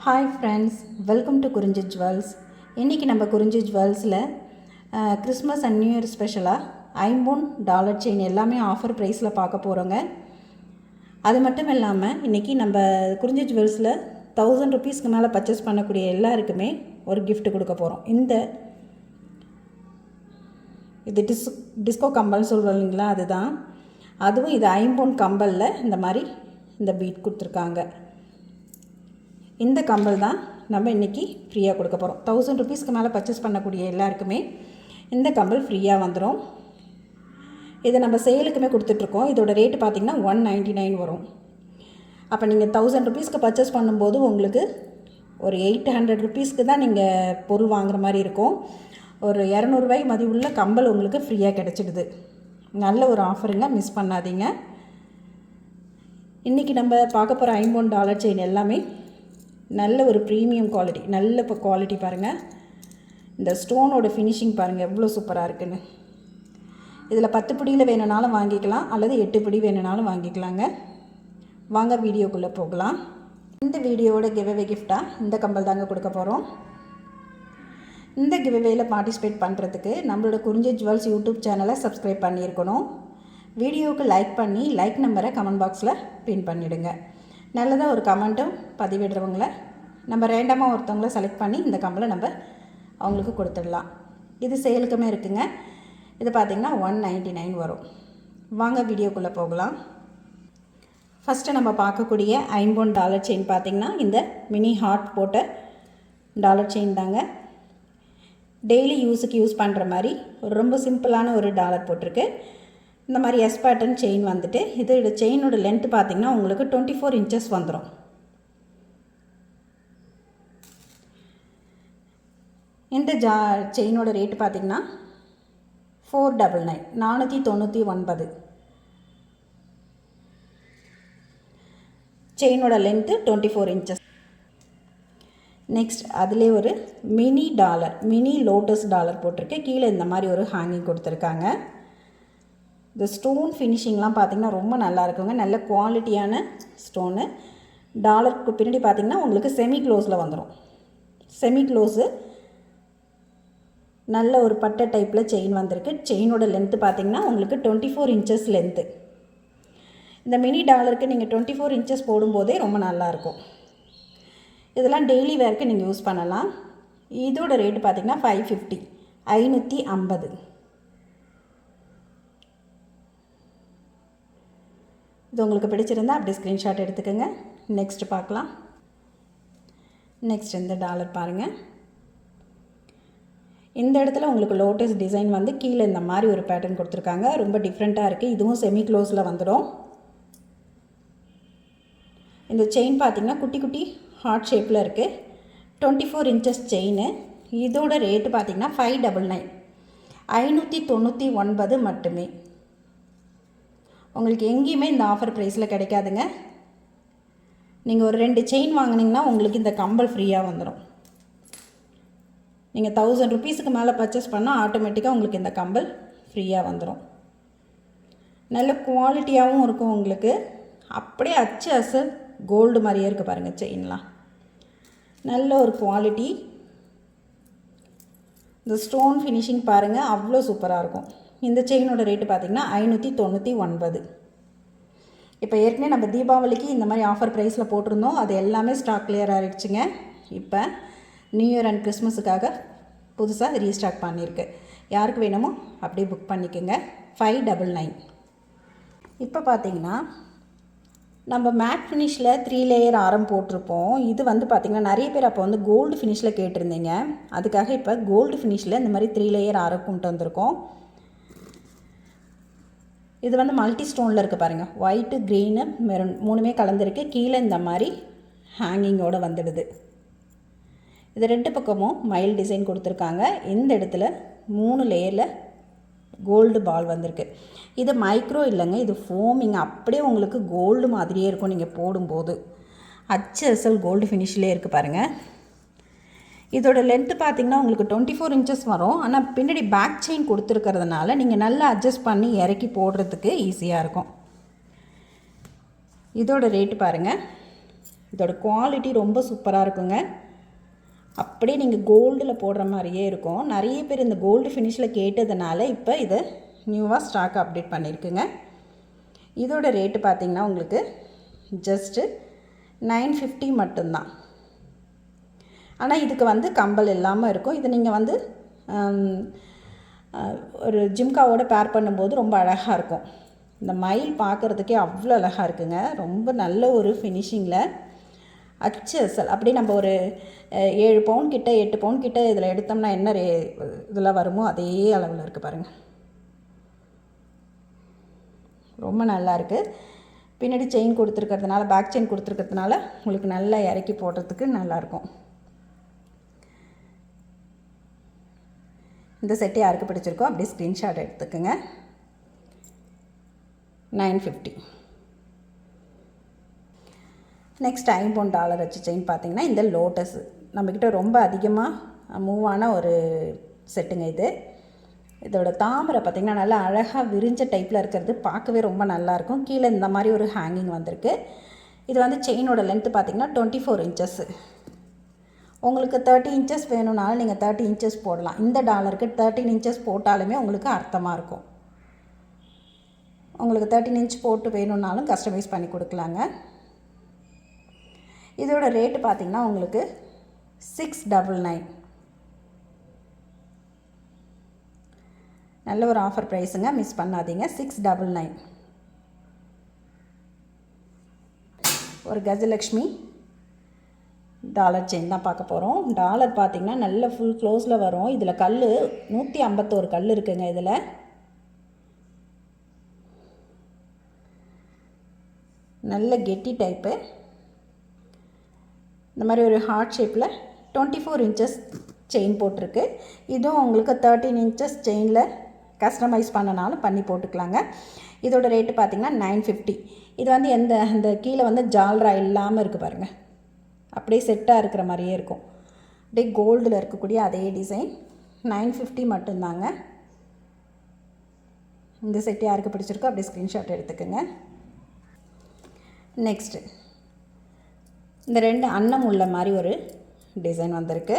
Hi friends, welcome to குறிஞ்சி jewels. இன்றைக்கி நம்ம குறிஞ்சி ஜுவல்ஸில் கிறிஸ்மஸ் அண்ட் நியூ இயர் ஸ்பெஷலாக ஐம்பொன் டாலர் செயின் எல்லாமே ஆஃபர் ப்ரைஸில் பார்க்க போகிறோங்க. அது மட்டும் இல்லாமல் இன்றைக்கி நம்ம குறிஞ்சி ஜுவல்ஸில் 1000 ருபீஸ்க்கு மேலே பர்ச்சேஸ் பண்ணக்கூடிய எல்லாருக்குமே ஒரு கிஃப்ட் கொடுக்க போகிறோம். இது டிஸ்கோ கம்பல்னு சொல்கிறோம் இல்லைங்களா, அதுவும் இது ஐம்பொன் கம்பலில் இந்த பீட் கொடுத்துருக்காங்க. இந்த கம்பல் தான் நம்ம இன்றைக்கி ஃப்ரீயாக கொடுக்க போகிறோம். 1000 ருபீஸ்க்கு மேலே பர்ச்சேஸ் பண்ணக்கூடிய எல்லாருக்குமே இந்த கம்பல் ஃப்ரீயாக வந்துடும். இதை நம்ம சேலுக்குமே கொடுத்துட்ருக்கோம். இதோட ரேட்டு பார்த்திங்கன்னா 199 வரும். அப்போ நீங்கள் 1000 ருபீஸ்க்கு பர்ச்சேஸ் பண்ணும்போது உங்களுக்கு ஒரு 800 ருபீஸ்க்கு தான் நீங்கள் பொருள் வாங்குகிற மாதிரி இருக்கும். ஒரு 200 ரூபாய்க்கு மதிப்புள்ள கம்பல் உங்களுக்கு ஃப்ரீயாக கிடச்சிடுது. நல்ல ஒரு ஆஃபருங்க, மிஸ் பண்ணாதீங்க. இன்றைக்கி நம்ம பார்க்க போகிற ஐம்பொன் டாலர் செயின் எல்லாமே நல்ல ஒரு ப்ரீமியம் குவாலிட்டி. நல்ல இப்போ குவாலிட்டி பாருங்கள். இந்த ஸ்டோனோட ஃபினிஷிங் பாருங்கள் எவ்வளோ சூப்பராக இருக்குன்னு. இதில் 10 பிடியில் வேணுனாலும் வாங்கிக்கலாம், அல்லது 8 பிடி வேணுனாலும் வாங்கிக்கலாங்க. வாங்க வீடியோக்குள்ளே போகலாம். இந்த வீடியோவோட கிவ்அவே கிஃப்டாக இந்த கம்பல் தாங்க கொடுக்க போகிறோம். இந்த கிவ்அவேயில் பார்ட்டிசிபேட் பண்ணுறதுக்கு நம்மளோட குறிஞ்சி ஜுவல்ஸ் யூடியூப் சேனலை சப்ஸ்கிரைப் பண்ணியிருக்கணும். வீடியோவுக்கு லைக் பண்ணி லைக் நம்பரை கமெண்ட் பாக்ஸில் பின் பண்ணிவிடுங்க. நல்லதாக ஒரு கமெண்ட்டும் பதிவிடுறவங்கள நம்ம ரேண்டமாக ஒருத்தவங்கள செலக்ட் பண்ணி இந்த கம்பலை நம்ம அவங்களுக்கு கொடுத்துடலாம். இது சேலுக்குமே இருக்குங்க. இது பார்த்திங்கன்னா 199 வரும். வாங்க வீடியோக்குள்ளே போகலாம். ஃபஸ்ட்டு நம்ம பார்க்கக்கூடிய ஐம்பொன் டாலர் செயின் பார்த்திங்கன்னா இந்த மினி ஹார்ட் போட்ட டாலர் செயின் தாங்க. டெய்லி யூஸ் பண்ணுற மாதிரி ரொம்ப சிம்பிளான ஒரு டாலர் போட்டிருக்கு. இந்த மாதிரி எஸ் பேட்டர்ன் செயின் வந்துட்டு இதோட செயினோட லென்த்து பார்த்திங்கன்னா உங்களுக்கு 24 இன்ச்சஸ் வந்துடும். இந்த செயினோட ரேட்டு பார்த்திங்கன்னா 499 499. செயினோட லென்த்து 24 இன்ச்சஸ். நெக்ஸ்ட் அதிலே ஒரு மினி லோட்டஸ் டாலர் போட்டிருக்கு. கீழே இந்த மாதிரி ஒரு ஹேங்கிங் கொடுத்துருக்காங்க. இந்த ஸ்டோன் ஃபினிஷிங்லாம் பார்த்திங்கன்னா ரொம்ப நல்லா இருக்குங்க. நல்ல குவாலிட்டியான ஸ்டோனு. டாலருக்கு பின்னாடி பார்த்திங்கன்னா உங்களுக்கு செமி க்ளோஸில் வந்துடும். செமி க்ளோஸு நல்ல ஒரு பட்டை டைப்பில் செயின் வந்திருக்கு. செயினோட லென்த்து பார்த்திங்கன்னா உங்களுக்கு 24 இன்ச்சஸ் லென்த்து. இந்த மினி டாலருக்கு நீங்கள் 24 இன்ச்சஸ் போடும்போதே ரொம்ப நல்லாயிருக்கும். இதெல்லாம் டெய்லி வேர்க்கு நீங்கள் யூஸ் பண்ணலாம். இதோட ரேட்டு பார்த்திங்கன்னா 550. இது உங்களுக்கு பிடிச்சிருந்தா அப்படியே ஸ்க்ரீன்ஷாட் எடுத்துக்கோங்க. நெக்ஸ்ட் பார்க்கலாம். நெக்ஸ்ட் இந்த டாலர் பாருங்கள். இந்த இடத்துல உங்களுக்கு லோட்டஸ் டிசைன் வந்து கீழே இந்த மாதிரி ஒரு பேட்டர்ன் கொடுத்துருக்காங்க. ரொம்ப டிஃப்ரெண்ட்டாக இருக்குது. இதுவும் செமி க்ளோஸில் வந்துடும். இந்த செயின் பார்த்திங்கன்னா குட்டி குட்டி ஹார்ட் ஷேப்பில் இருக்குது. 24 இன்ச்சஸ் செயின். இதோட ரேட்டு பார்த்திங்கன்னா 599 599 மட்டுமே. உங்களுக்கு எங்கேயுமே இந்த ஆஃபர் ப்ரைஸில் கிடைக்காதுங்க. நீங்கள் ஒரு 2 செயின் வாங்கினீங்கன்னா உங்களுக்கு இந்த கம்பல் ஃப்ரீயாக வந்துடும். நீங்கள் 1000 ருபீஸுக்கு மேலே பர்ச்சேஸ் பண்ணால் ஆட்டோமேட்டிக்காக உங்களுக்கு இந்த கம்பல் ஃப்ரீயாக வந்துடும். நல்ல குவாலிட்டியாகவும் இருக்கும். உங்களுக்கு அப்படியே அச்சு அசல் கோல்டு மாதிரியே இருக்குது பாருங்கள் செயின்லாம். நல்ல ஒரு குவாலிட்டி. இந்த ஸ்டோன் ஃபினிஷிங் பாருங்கள் அவ்வளோ சூப்பராக இருக்கும். இந்த செயினோட ரேட்டு பார்த்திங்கன்னா 599. இப்போ ஏற்கனவே நம்ம தீபாவளிக்கு இந்த மாதிரி ஆஃபர் ப்ரைஸில் போட்டிருந்தோம். அது எல்லாமே ஸ்டாக் கிளியர் ஆகிடுச்சுங்க. இப்போ நியூ இயர் அண்ட் கிறிஸ்மஸுக்காக புதுசாக ரீஸ்டாக் பண்ணியிருக்கு. யாருக்கு வேணுமோ அப்படியே புக் பண்ணிக்கோங்க. 599. இப்போ பார்த்திங்கன்னா நம்ம மேட் ஃபினிஷில் 3 லேயர் ஆரம் போட்டிருப்போம். இது வந்து பார்த்திங்கன்னா நிறைய பேர் அப்போ வந்து கோல்டு ஃபினிஷில் கேட்டிருந்தீங்க. அதுக்காக இப்போ கோல்டு ஃபினிஷில் இந்த மாதிரி 3 லேயர் ஆரம் கொண்டு வந்திருக்கோம். இது வந்து மல்டி ஸ்டோனில் இருக்குது பாருங்கள். ஒயிட்டு, க்ரீனு, மெரூன் 3மே கலந்துருக்கு. கீழே இந்த மாதிரி ஹேங்கிங்கோடு வந்துடுது. இது 2 பக்கமும் மயில் டிசைன் கொடுத்துருக்காங்க. இந்த இடத்துல 3 லேயரில் கோல்டு பால் வந்திருக்கு. இது மைக்ரோ இல்லைங்க, இது ஃபோமிங். அப்படியே உங்களுக்கு கோல்டு மாதிரியே இருக்கும் நீங்கள் போடும்போது. அச்சு அசல் கோல்டு ஃபினிஷ்லேயே இருக்குது பாருங்கள். இதோட லென்த்து பார்த்திங்கன்னா உங்களுக்கு 24 இன்ச்சஸ் வரும். ஆனால் பின்னாடி பேக் செயின் கொடுத்துருக்கிறதுனால நீங்கள் நல்லா அட்ஜஸ்ட் பண்ணி இறக்கி போடுறதுக்கு ஈஸியாக இருக்கும். இதோட ரேட்டு பாருங்கள் இதோட குவாலிட்டி ரொம்ப சூப்பராக இருக்குங்க. அப்படியே நீங்கள் கோல்டில் போடுற மாதிரியே இருக்கும். நிறைய பேர் இந்த கோல்டு ஃபினிஷில் கேட்டதுனால இப்போ இதை நியூவாக ஸ்டாக் அப்டேட் பண்ணியிருக்குங்க. இதோட ரேட்டு பார்த்திங்கன்னா உங்களுக்கு ஜஸ்ட்டு 950 மட்டும்தான். ஆனால் இதுக்கு வந்து கம்பல் இல்லாமல் இருக்கும். இது நீங்கள் வந்து ஒரு ஜிம்காவோட பேர் பண்ணும்போது ரொம்ப அழகாக இருக்கும். இந்த மயில் பார்க்குறதுக்கே அவ்வளோ அழகாக இருக்குங்க. ரொம்ப நல்ல ஒரு ஃபினிஷிங்கில் அச்சு அசல். அப்படி நம்ம ஒரு 7 பவுன் கிட்ட 8 பவுன் கிட்ட இதில் எடுத்தோம்னா என்ன இதில் வருமோ அதே அளவில் இருக்குது பாருங்கள். ரொம்ப நல்லா இருக்குது. பின்னாடி செயின் கொடுத்துருக்கிறதுனால, பேக் செயின் கொடுத்துருக்கிறதுனால உங்களுக்கு நல்லா இறக்கி போடுறதுக்கு நல்லாயிருக்கும். இந்த செட்டு யாருக்கு பிடிச்சிருக்கோ அப்படியே ஸ்க்ரீன்ஷாட் எடுத்துக்கோங்க. 950. நெக்ஸ்ட் $50 வச்சு செயின் பார்த்திங்கன்னா இந்த லோட்டஸ் நம்மக்கிட்ட ரொம்ப அதிகமாக மூவ் ஆன ஒரு செட்டுங்க இது. இதோட தாமரை பார்த்திங்கன்னா நல்லா அழகாக விரிஞ்ச டைப்பில் இருக்கிறது பார்க்கவே ரொம்ப நல்லாயிருக்கும். கீழே இந்த மாதிரி ஒரு ஹேங்கிங் வந்திருக்கு. இது வந்து செயினோட லென்த்து பார்த்திங்கன்னா 24 இன்ச்சஸ். உங்களுக்கு 30 இன்ச்சஸ் வேணும்னாலும் நீங்கள் 30 இன்ச்சஸ் போடலாம். இந்த டாலருக்கு 13 இன்ச்சஸ் போட்டாலுமே உங்களுக்கு அர்த்தமாக இருக்கும். உங்களுக்கு 13 இன்ச் போட்டு வேணும்னாலும் கஸ்டமைஸ் பண்ணி கொடுக்கலாங்க. இதோட ரேட்டு பார்த்திங்கன்னா உங்களுக்கு 699. நல்ல ஒரு ஆஃபர் ப்ரைஸுங்க, மிஸ் பண்ணாதீங்க. 699. ஒரு கஜலக்ஷ்மி டாலர் செயின் தான் பார்க்க போகிறோம். டாலர் பார்த்திங்கன்னா நல்ல ஃபுல் க்ளோஸில் வரும். இதில் கல் 151 கல் இருக்குங்க. இதில் நல்ல கெட்டி டைப்பு. இந்த மாதிரி ஒரு ஹார்ட் ஷேப்பில் 24 இன்ச்சஸ் செயின் போட்டிருக்கு. இதுவும் உங்களுக்கு 13 இன்ச்சஸ் செயினில் கஸ்டமைஸ் பண்ணனாலும் பண்ணி போட்டுக்கலாங்க. இதோட ரேட்டு பார்த்திங்கன்னா 950. இது வந்து அந்த கீழே வந்து ஜால்ரா இல்லாமல் இருக்குது பாருங்கள். அப்படியே செட்டாக இருக்கிற மாதிரியே இருக்கும். அப்படியே கோல்டில் இருக்கக்கூடிய அதே டிசைன். 950 மட்டும்தாங்க. இந்த செட் யாருக்கு பிடிச்சிருக்கோ அப்படியே ஸ்க்ரீன்ஷாட் எடுத்துக்கோங்க. நெக்ஸ்ட்டு இந்த 2 அன்னம் உள்ள மாதிரி ஒரு டிசைன் வந்திருக்கு.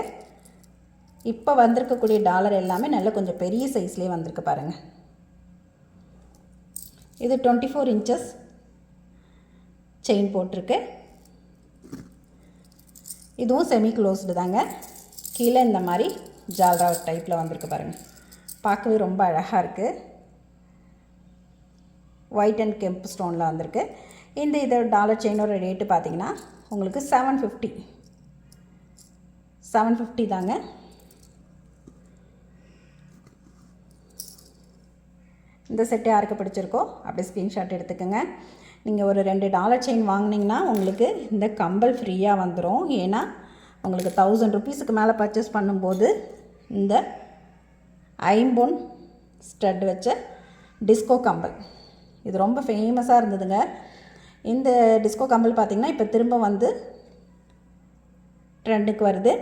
இப்போ வந்திருக்கக்கூடிய டாலர் எல்லாமே நல்ல கொஞ்சம் பெரிய சைஸ்லேயே வந்திருக்கு பாருங்கள். இது 24 இன்ச்சஸ் செயின் போட்டிருக்கு. இதுவும் செமி க்ளோஸ்டு தாங்க. கீழே இந்த மாதிரி ஜால்ரா டைப்பில் வந்திருக்கு பாருங்கள். பார்க்கவே ரொம்ப அழகாக இருக்குது. ஒயிட் அண்ட் கெம்ப் ஸ்டோனில் வந்திருக்கு. இதோட டாலர் செயினோட ரேட்டு பார்த்திங்கன்னா உங்களுக்கு 750 தாங்க. இந்த செட்டு யாருக்கு பிடிச்சிருக்கோ அப்படியே ஸ்க்ரீன்ஷாட் எடுத்துக்கோங்க. நீங்கள் ஒரு 2 டாலர் செயின் வாங்கினீங்கன்னா உங்களுக்கு இந்த கம்பல் ஃப்ரீயாக வந்துடும். ஏன்னா உங்களுக்கு 1000 ருபீஸுக்கு மேலே பர்ச்சேஸ் பண்ணும்போது இந்த ஐம்பொன் ஸ்டட் வச்ச டிஸ்கோ கம்பல் இது ரொம்ப ஃபேமஸாக இருந்ததுங்க. இந்த டிஸ்கோ கம்பல் பார்த்திங்கன்னா இப்போ திரும்ப வந்து ட்ரெண்டுக்கு வருது.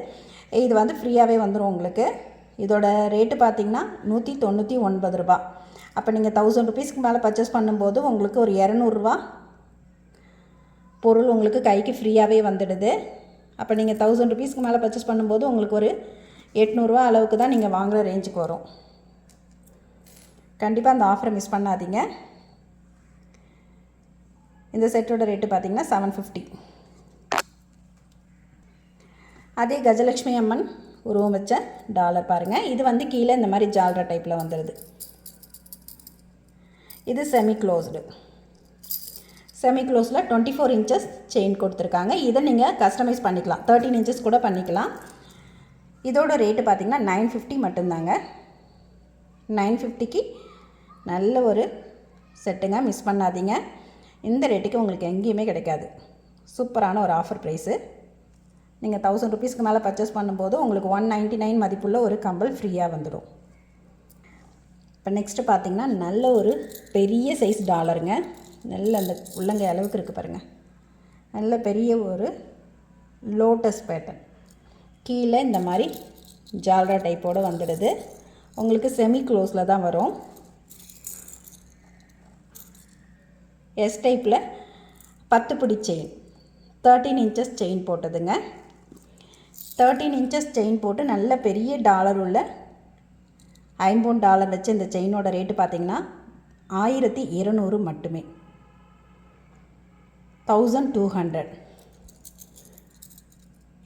இது வந்து ஃப்ரீயாகவே வந்துடும் உங்களுக்கு. இதோட ரேட்டு பார்த்திங்கன்னா 199 ரூபா. அப்போ நீங்கள் 1000 ருபீஸ்க்கு மேலே பர்ச்சேஸ் பண்ணும்போது உங்களுக்கு ஒரு 200 ரூபா பொருள் உங்களுக்கு கைக்கு ஃப்ரீயாகவே வந்துடுது. அப்போ நீங்கள் 1000 ருபீஸ்க்கு மேலே பர்ச்சேஸ் பண்ணும்போது உங்களுக்கு ஒரு 800 ரூபா அளவுக்கு தான் நீங்கள் வாங்குகிற ரேஞ்சுக்கு வரும். கண்டிப்பாக அந்த ஆஃபரை மிஸ் பண்ணாதீங்க. இந்த செட்டோட ரேட்டு பார்த்திங்கன்னா 750. அதே கஜலக்ஷ்மி அம்மன் உருவம் வச்ச டாலர் பாருங்கள். இது வந்து கீழே இந்த மாதிரி ஜால்ரா டைப்பில் வந்துடுது. இது செமி க்ளோஸ்டு. செமி க்ளோஸில் 24 இன்ச்சஸ் செயின் கொடுத்துருக்காங்க. இதை நீங்கள் கஸ்டமைஸ் பண்ணிக்கலாம். 13 இன்ச்சஸ் கூட பண்ணிக்கலாம். இதோட ரேட்டு பார்த்திங்கன்னா 950 மட்டும்தாங்க. 950க்கு நல்ல ஒரு செட்டுங்க, மிஸ் பண்ணாதீங்க. இந்த ரேட்டுக்கு உங்களுக்கு எங்கேயுமே கிடைக்காது. சூப்பரான ஒரு ஆஃபர் ப்ரைஸு. நீங்கள் 1000 ருபீஸ்க்கு மேலே பர்ச்சேஸ் பண்ணும்போது உங்களுக்கு 199 மதிப்புள்ள ஒரு கம்பல் ஃப்ரீயாக வந்துடும். இப்போ நெக்ஸ்ட்டு பார்த்திங்கன்னா நல்ல ஒரு பெரிய சைஸ் டாலருங்க. நல்ல அந்த உள்ளங்கை அளவுக்கு இருக்குது பாருங்கள். நல்ல பெரிய ஒரு லோட்டஸ் பேட்டர்ன். கீழே இந்த மாதிரி ஜால்ரா டைப்போடு வந்துடுது. உங்களுக்கு செமி க்ளோஸில் தான் வரும். எஸ் டைப்பில் 10 பிடி செயின் 13 இன்ச்சஸ் செயின் போட்டதுங்க. 13 இன்ச்சஸ் செயின் போட்டு நல்ல பெரிய டாலர் உள்ள $50 வச்சு இந்த செயினோட ரேட்டு பார்த்திங்கன்னா 1200 மட்டுமே. 1200.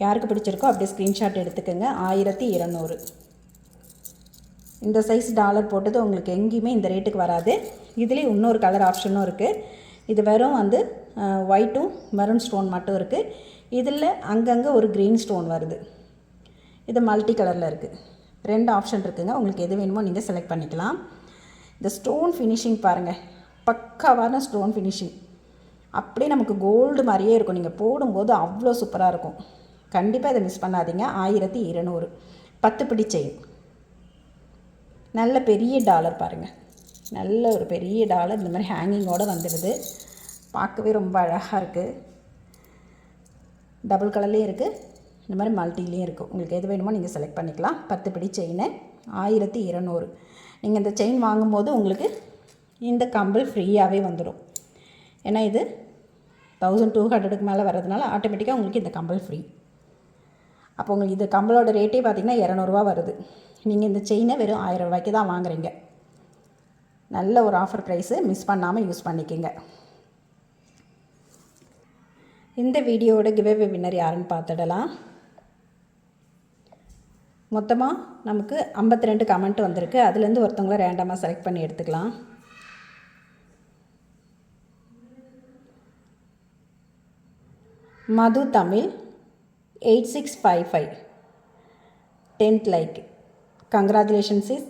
யாருக்கு பிடிச்சிருக்கோ அப்படியே ஸ்க்ரீன்ஷாட் எடுத்துக்கோங்க. 1200. இந்த சைஸ் டாலர் போட்டது உங்களுக்கு எங்கேயுமே இந்த ரேட்டுக்கு வராது. இதுலேயே இன்னொரு கலர் ஆப்ஷனும் இருக்குது. இது வெறும் வந்து ஒயிட்டும் மெரூன் ஸ்டோன் மட்டும் இருக்குது. இதில் அங்கங்கே ஒரு க்ரீன் ஸ்டோன் வருது. இது மல்டி கலரில் இருக்குது. 2 ஆப்ஷன் இருக்குதுங்க. உங்களுக்கு எது வேணுமோ நீங்கள் செலக்ட் பண்ணிக்கலாம். இந்த ஸ்டோன் ஃபினிஷிங் பாருங்கள், பக்காவான ஸ்டோன் ஃபினிஷிங். அப்படியே நமக்கு கோல்டு மாதிரியே இருக்கும். நீங்கள் போடும்போது அவ்வளோ சூப்பராக இருக்கும். கண்டிப்பாக இதை மிஸ் பண்ணாதீங்க. 1200. 10 பிடி செயின். நல்ல பெரிய டாலர் பாருங்கள், நல்ல ஒரு பெரிய டாலர் இந்த மாதிரி ஹேங்கிங்கோடு வந்துடுது. பார்க்கவே ரொம்ப அழகாக இருக்குது. டபுள் கலர்லேயும் இருக்குது, இந்த மாதிரி மல்டிலேயும் இருக்குது. உங்களுக்கு எது வேணுமோ நீங்கள் செலக்ட் பண்ணிக்கலாம். 10 பிடி செயின் 1200. நீங்கள் இந்த செயின் வாங்கும்போது உங்களுக்கு இந்த கம்பல் ஃப்ரீயாகவே வந்துடும். ஏன்னா இது 1200க்கு மேலே வர்றதுனால ஆட்டோமேட்டிக்காக உங்களுக்கு இந்த கம்பல் ஃப்ரீ. அப்போ உங்களுக்கு இது கம்பலோட ரேட்டே பார்த்திங்கன்னா 200 வருது. நீங்கள் இந்த செயினை வெறும் 1000 ரூபாய்க்கு தான் வாங்குறீங்க. நல்ல ஒரு ஆஃபர் ப்ரைஸு, மிஸ் பண்ணாமல் யூஸ் பண்ணிக்கோங்க. இந்த வீடியோவோட கிவ்அவே வின்னர் யாருன்னு பார்த்துடலாம். மொத்தமாக நமக்கு 52 கமெண்ட் வந்திருக்கு. அதுலேருந்து ஒருத்தவங்கள ரேண்டமாக செலக்ட் பண்ணி எடுத்துக்கலாம். மது Tamil 8655 10th like. Congratulations sis.